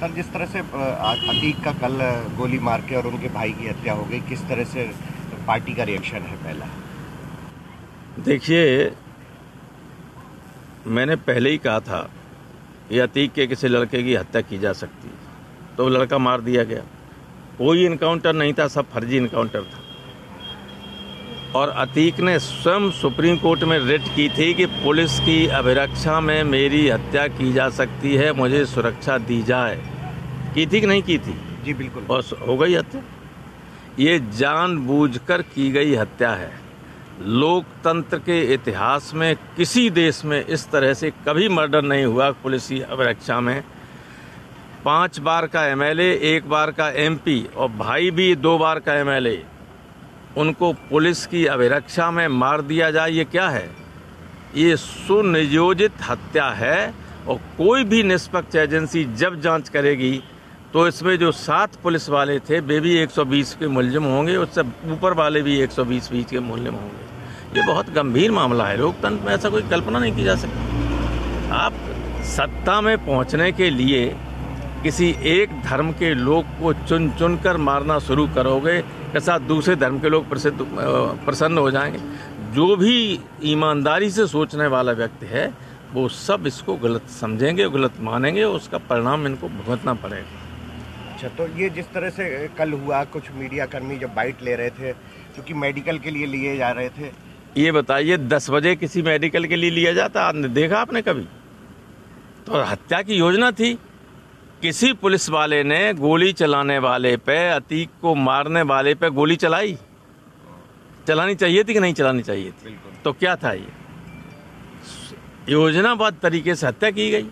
Sir, जिस तरह से अतीक का कल गोली मार के और उनके भाई की हत्या हो गई, किस तरह से पार्टी का रिएक्शन है? पहला देखिए, मैंने पहले ही कहा था ये अतीक के किसी लड़के की हत्या की जा सकती है, तो लड़का मार दिया गया। कोई इनकाउंटर नहीं था, सब फर्जी इनकाउंटर था। और अतीक ने स्वयं सुप्रीम कोर्ट में रिट की थी कि पुलिस की अभिरक्षा में मेरी हत्या की जा सकती है, मुझे सुरक्षा दी जाए। की थी कि नहीं की थी? जी बिल्कुल। और हो गई हत्या। ये जानबूझकर की गई हत्या है। लोकतंत्र के इतिहास में किसी देश में इस तरह से कभी मर्डर नहीं हुआ पुलिस की अभिरक्षा में। 5 बार का एमएलए, 1 बार का एमपी और भाई भी 2 बार का एमएलए, उनको पुलिस की अभिरक्षा में मार दिया जाए, ये क्या है? ये सुनियोजित हत्या है। और कोई भी निष्पक्ष एजेंसी जब जांच करेगी तो इसमें जो 7 पुलिस वाले थे वे भी 120 के मुलजिम होंगे, उससे ऊपर वाले भी 120 के मुलजिम होंगे। ये बहुत गंभीर मामला है। लोकतंत्र में ऐसा कोई कल्पना नहीं की जा सकती। आप सत्ता में पहुंचने के लिए किसी एक धर्म के लोग को चुन चुन कर मारना शुरू करोगे, के साथ दूसरे धर्म के लोग प्रसन्न हो जाएंगे। जो भी ईमानदारी से सोचने वाला व्यक्ति है वो सब इसको गलत समझेंगे, गलत मानेंगे, उसका परिणाम इनको भुगतना पड़ेगा। अच्छा, तो ये जिस तरह से कल हुआ, कुछ मीडिया कर्मी जब बाइट ले रहे थे क्योंकि मेडिकल के लिए लिए जा रहे थे, ये बताइए 10 बजे किसी मेडिकल के लिए लिया जाता? आपने देखा आपने कभी? तो हत्या की योजना थी। किसी पुलिस वाले ने गोली चलाने वाले पे, अतीक को मारने वाले पे गोली चलाई? चलानी चाहिए थी कि नहीं चलानी चाहिए थी? तो क्या था? ये योजनाबद्ध तरीके से हत्या की गई।